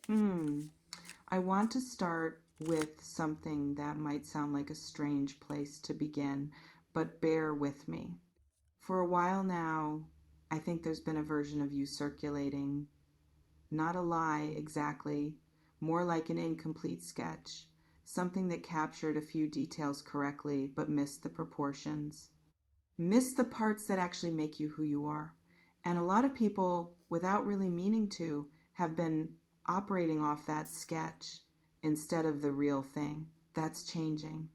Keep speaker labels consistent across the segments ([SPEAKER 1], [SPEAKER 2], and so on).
[SPEAKER 1] Hmm. I want to start with something that might sound like a strange place to begin, but bear with me. For a while now, I think there's been a version of you circulating. Not a lie exactly, more like an incomplete sketch, something that captured a few details correctly but missed the proportions. Missed the parts that actually make you who you are. And a lot of people, without really meaning to, have been operating off that sketch instead of the real thing. That's changing.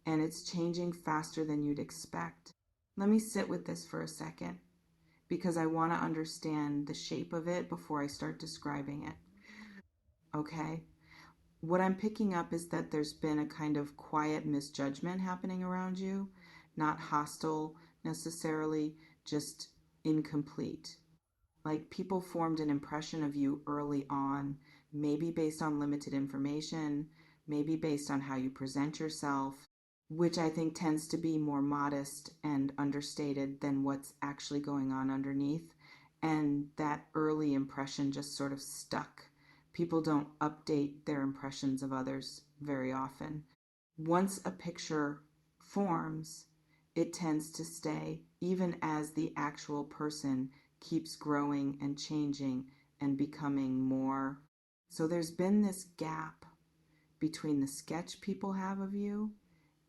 [SPEAKER 1] And it's changing faster than you'd expect. Let me sit with this for a second because I want to understand the shape of it before I start describing it. Okay? What I'm picking up is that there's been a kind of quiet misjudgment happening around you, not hostile necessarily, just incomplete. Like people formed an impression of you early on, maybe based on limited information, maybe based on how you present yourself, which I think tends to be more modest and understated than what's actually going on underneath. And that early impression just sort of stuck. People don't update their impressions of others very often. Once a picture forms, it tends to stay, even as the actual person keeps growing and changing and becoming more. So there's been this gap between the sketch people have of you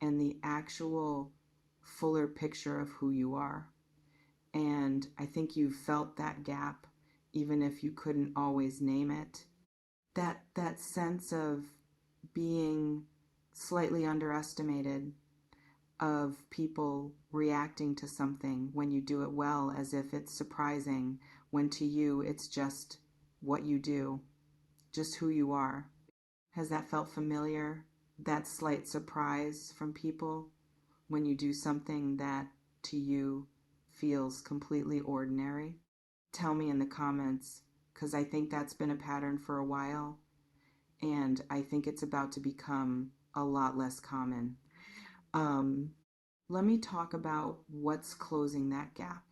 [SPEAKER 1] and the actual fuller picture of who you are. And I think you felt that gap, even if you couldn't always name it. That sense of being slightly underestimated, of people reacting to something when you do it well as if it's surprising, when to you it's just what you do, just who you are. Has that felt familiar? That slight surprise from people when you do something that to you feels completely ordinary? Tell me in the comments, because I think that's been a pattern for a while, and I think it's about to become a lot less common. Um, Let me talk about what's closing that gap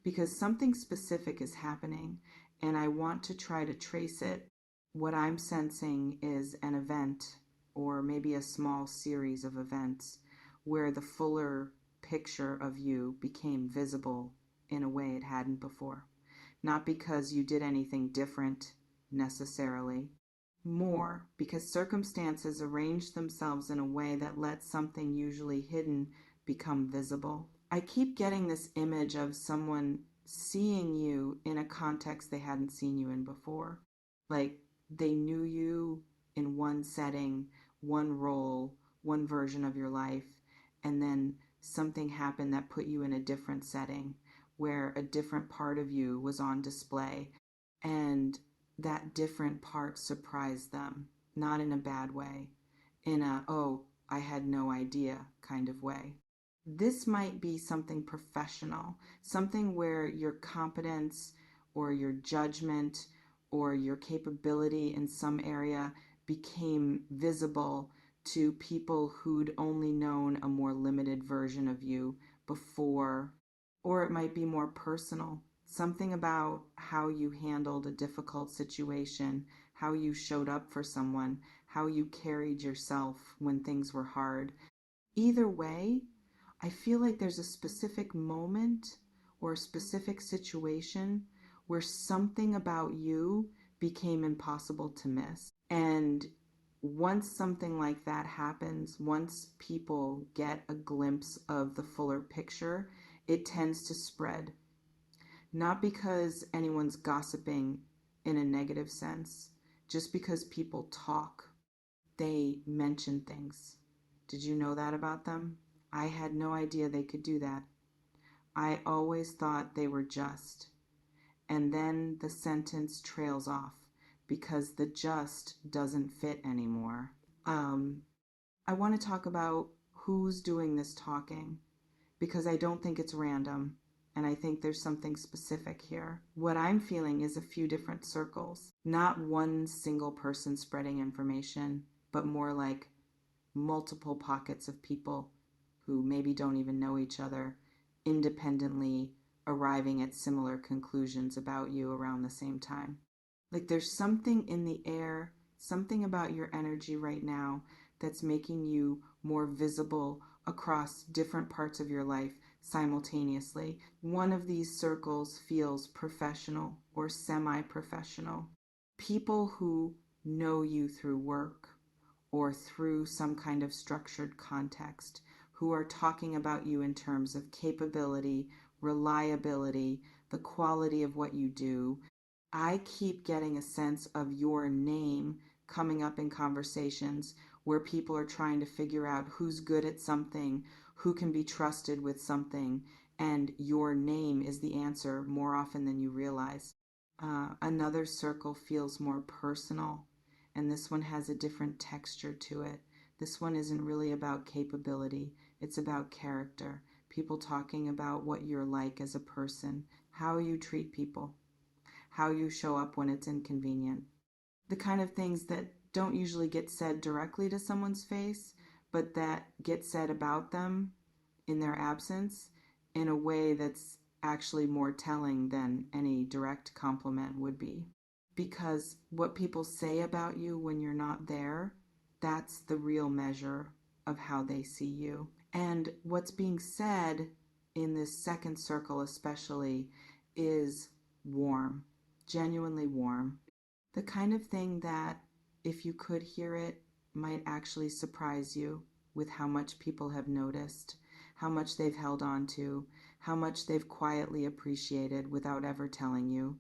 [SPEAKER 1] because something specific is happening and I want to try to trace it. What I'm sensing is an event or maybe a small series of events where the fuller picture of you became visible in a way it hadn't before. Not because you did anything different necessarily, more because circumstances arrange themselves in a way that lets something usually hidden become visible. I keep getting this image of someone seeing you in a context they hadn't seen you in before. Like they knew you in one setting, one role, one version of your life, and then something happened that put you in a different setting where a different part of you was on display. And that different part surprised them, not in a bad way, in a, oh, I had no idea kind of way. This might be something professional, something where your competence or your judgment or your capability in some area became visible to people who'd only known a more limited version of you before. Or it might be more personal, something about how you handled a difficult situation, how you showed up for someone, how you carried yourself when things were hard. Either way, I feel like there's a specific moment or a specific situation where something about you became impossible to miss. And once something like that happens, once people get a glimpse of the fuller picture, it tends to spread. Not because anyone's gossiping in a negative sense, just because people talk, they mention things. Did you know that about them? I had no idea they could do that. I always thought they were just. And then the sentence trails off because the just doesn't fit anymore. Um, I want to talk about who's doing this talking because I don't think it's random and I think there's something specific here. What I'm feeling is a few different circles, not one single person spreading information, but more like multiple pockets of people who maybe don't even know each other, independently arriving at similar conclusions about you around the same time. Like there's something in the air, something about your energy right now that's making you more visible across different parts of your life simultaneously. One of these circles feels professional or semi professional. People who know you through work or through some kind of structured context, who are talking about you in terms of capability, reliability, the quality of what you do. I keep getting a sense of your name coming up in conversations where people are trying to figure out who's good at something, who can be trusted with something, and your name is the answer more often than you realize. Another circle feels more personal, and this one has a different texture to it. This one isn't really about capability, it's about character. People talking about what you're like as a person, how you treat people, how you show up when it's inconvenient. The kind of things that don't usually get said directly to someone's face, but that get said about them in their absence in a way that's actually more telling than any direct compliment would be. Because what people say about you when you're not there, that's the real measure of how they see you. And what's being said in this second circle, especially, is warm, genuinely warm. The kind of thing that, if you could hear it, might actually surprise you with how much people have noticed, how much they've held on to, how much they've quietly appreciated without ever telling you.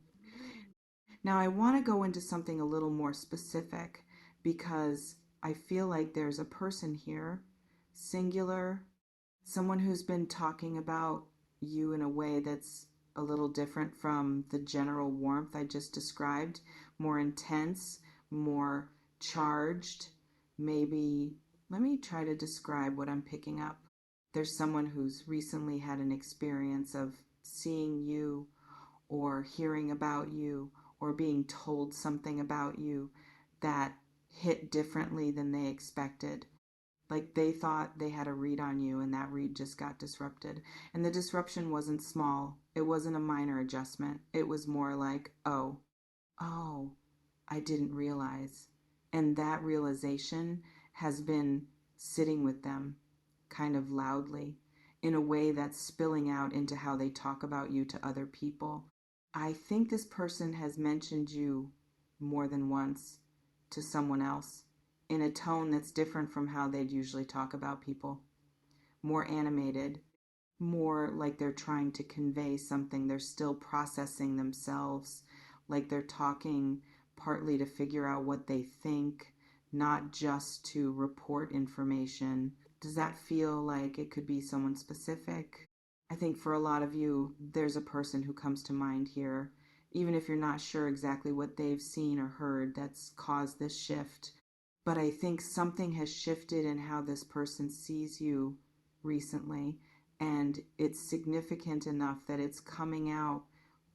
[SPEAKER 1] Now, I want to go into something a little more specific because I feel like there's a person here, singular, someone who's been talking about you in a way that's a little different from the general warmth I just described, more intense, more charged. Maybe, let me try to describe what I'm picking up. There's someone who's recently had an experience of seeing you or hearing about you or being told something about you that hit differently than they expected. Like they thought they had a read on you and that read just got disrupted. And the disruption wasn't small. It wasn't a minor adjustment. It was more like, oh, I didn't realize. And that realization has been sitting with them kind of loudly in a way that's spilling out into how they talk about you to other people. I think this person has mentioned you more than once to someone else in a tone that's different from how they'd usually talk about people. More animated, more like they're trying to convey something. They're still processing themselves, like they're talking partly to figure out what they think, not just to report information. Does that feel like it could be someone specific? I think for a lot of you, there's a person who comes to mind here, even if you're not sure exactly what they've seen or heard that's caused this shift. But I think something has shifted in how this person sees you recently, and it's significant enough that it's coming out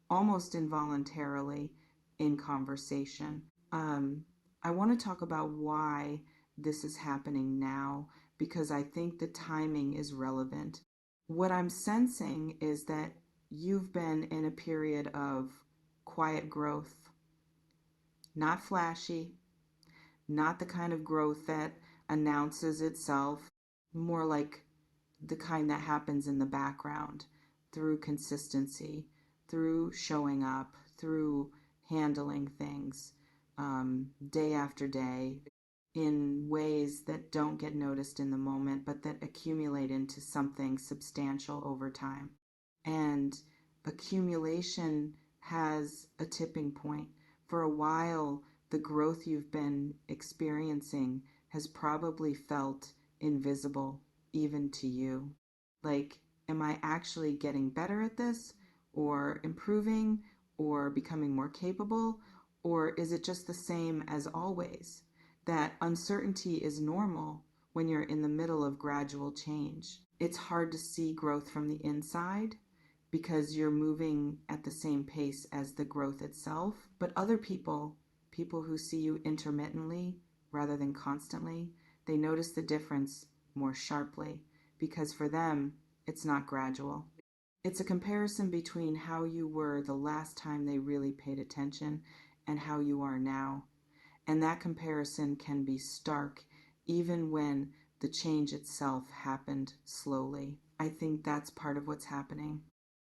[SPEAKER 1] almost involuntarily in conversation. I want to talk about why this is happening now because I think the timing is relevant. What I'm sensing is that you've been in a period of quiet growth, not flashy, not the kind of growth that announces itself, more like the kind that happens in the background through consistency, through showing up, through handling things day after day in ways that don't get noticed in the moment, but that accumulate into something substantial over time. And accumulation has a tipping point. For a while, the growth you've been experiencing has probably felt invisible even to you. Like, am I actually getting better at this, or improving, or becoming more capable, or is it just the same as always? That uncertainty is normal when you're in the middle of gradual change. It's hard to see growth from the inside because you're moving at the same pace as the growth itself. But other people, people who see you intermittently rather than constantly, they notice the difference more sharply because for them, it's not gradual. It's a comparison between how you were the last time they really paid attention and how you are now. And that comparison can be stark even when the change itself happened slowly. I think that's part of what's happening.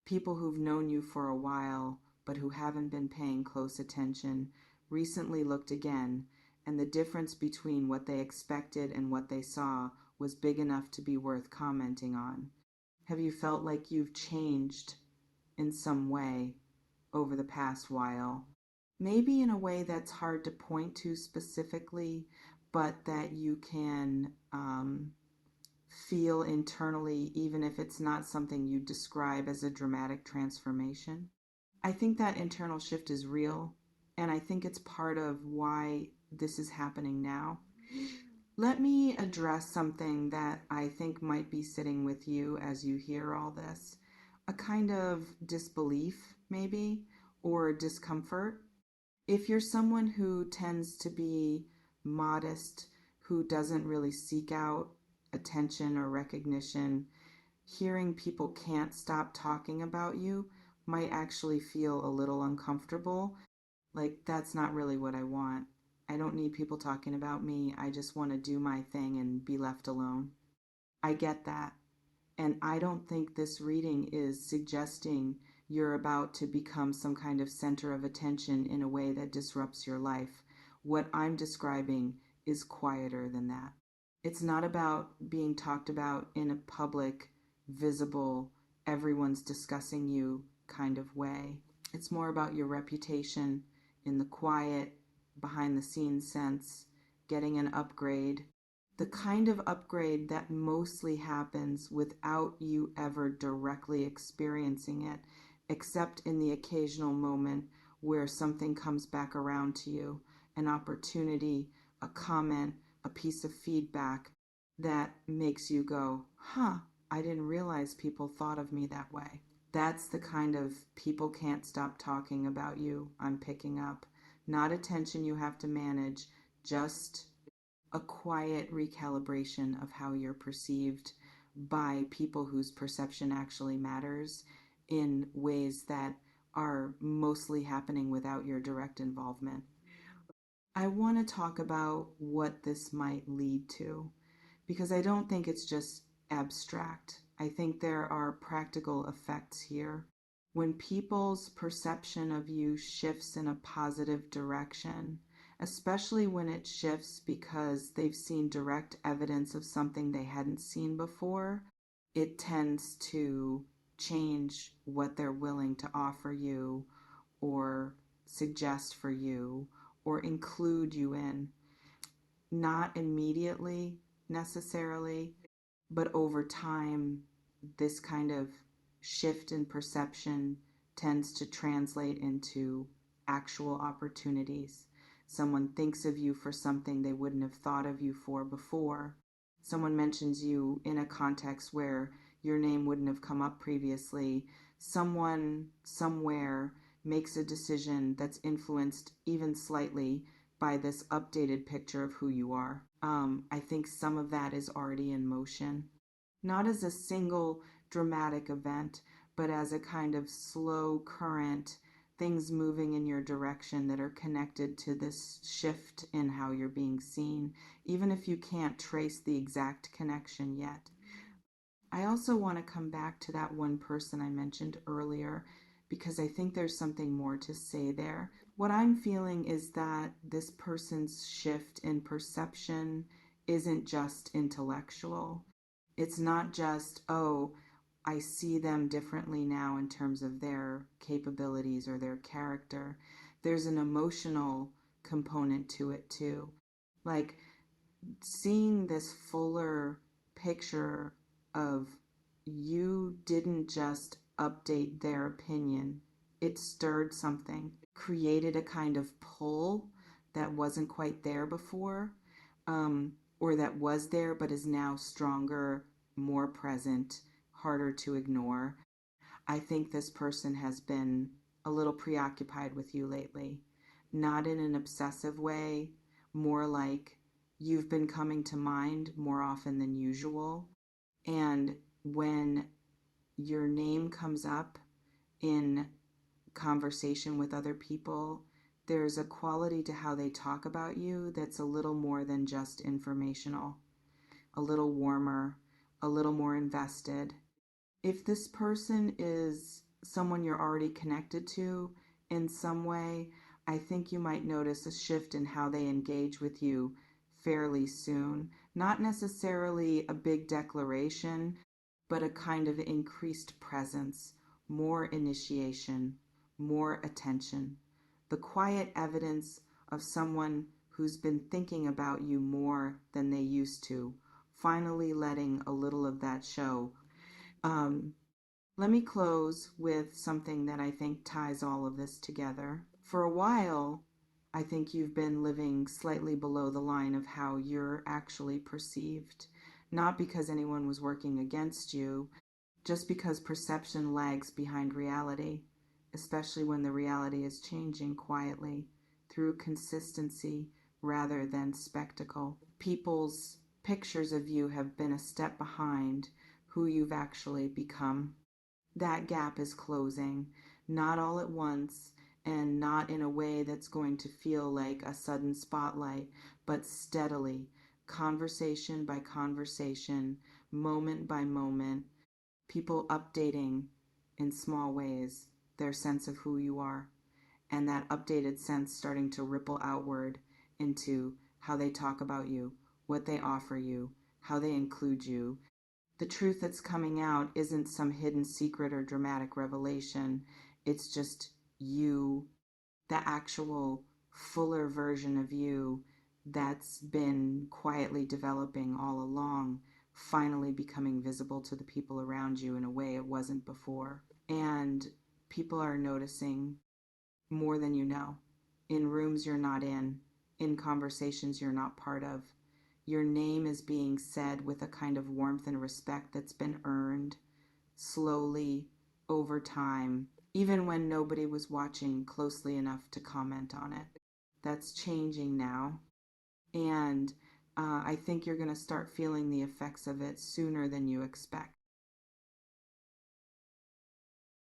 [SPEAKER 1] People who've known you for a while but who haven't been paying close attention recently looked again, and the difference between what they expected and what they saw was big enough to be worth commenting on. Have you felt like you've changed in some way over the past while? Maybe in a way that's hard to point to specifically, but that you can feel internally, even if it's not something you describe as a dramatic transformation. I think that internal shift is real, and I think it's part of why this is happening now. Let me address something that I think might be sitting with you as you hear all this. A kind of disbelief, maybe, or discomfort. If you're someone who tends to be modest, who doesn't really seek out attention or recognition, hearing people can't stop talking about you might actually feel a little uncomfortable. Like, that's not really what I want. I don't need people talking about me. I just want to do my thing and be left alone. I get that. And I don't think this reading is suggesting you're about to become some kind of center of attention in a way that disrupts your life. What I'm describing is quieter than that. It's not about being talked about in a public, visible, everyone's discussing you kind of way. It's more about your reputation in the quiet, behind the scenes sense, getting an upgrade, the kind of upgrade that mostly happens without you ever directly experiencing it, except in the occasional moment where something comes back around to you, an opportunity, a comment, a piece of feedback that makes you go, huh, I didn't realize people thought of me that way. That's the kind of people can't stop talking about you I'm picking up. Not attention you have to manage, just a quiet recalibration of how you're perceived by people whose perception actually matters in ways that are mostly happening without your direct involvement. I want to talk about what this might lead to because I don't think it's just abstract. I think there are practical effects here. When people's perception of you shifts in a positive direction, especially when it shifts because they've seen direct evidence of something they hadn't seen before, it tends to change what they're willing to offer you or suggest for you or include you in. Not immediately necessarily, but over time, this kind of shift in perception tends to translate into actual opportunities. Someone thinks of you for something they wouldn't have thought of you for before. Someone mentions you in a context where your name wouldn't have come up previously. Someone, somewhere, makes a decision that's influenced even slightly by this updated picture of who you are. I think some of that is already in motion. Not as a single dramatic event, but as a kind of slow current, things moving in your direction that are connected to this shift in how you're being seen, even if you can't trace the exact connection yet. I also want to come back to that one person I mentioned earlier because I think there's something more to say there. What I'm feeling is that this person's shift in perception isn't just intellectual. It's not just, oh, I see them differently now in terms of their capabilities or their character. There's an emotional component to it too. Like seeing this fuller picture of you didn't just update their opinion, it stirred something, created a kind of pull that wasn't quite there before, or that was there but is now stronger, more present, harder to ignore. I think this person has been a little preoccupied with you lately, not in an obsessive way, more like you've been coming to mind more often than usual. And when your name comes up in conversation with other people, there's a quality to how they talk about you that's a little more than just informational, a little warmer, a little more invested. If this person is someone you're already connected to in some way, I think you might notice a shift in how they engage with you fairly soon. Not necessarily a big declaration, but a kind of increased presence, more initiation, more attention. The quiet evidence of someone who's been thinking about you more than they used to, finally letting a little of that show. Um, Let me close with something that I think ties all of this together. For a while, I think you've been living slightly below the line of how you're actually perceived. Not because anyone was working against you, just because perception lags behind reality, especially when the reality is changing quietly through consistency rather than spectacle. People's pictures of you have been a step behind who you've actually become. That gap is closing, not all at once and not in a way that's going to feel like a sudden spotlight, but steadily, conversation by conversation, moment by moment, people updating in small ways their sense of who you are, and that updated sense starting to ripple outward into how they talk about you, what they offer you, how they include you. The truth that's coming out isn't some hidden secret or dramatic revelation. It's just you, the actual fuller version of you that's been quietly developing all along, finally becoming visible to the people around you in a way it wasn't before. And people are noticing more than you know, in rooms you're not in conversations you're not part of. Your name is being said with a kind of warmth and respect that's been earned slowly over time, even when nobody was watching closely enough to comment on it. That's changing now. And I think you're going to start feeling the effects of it sooner than you expect.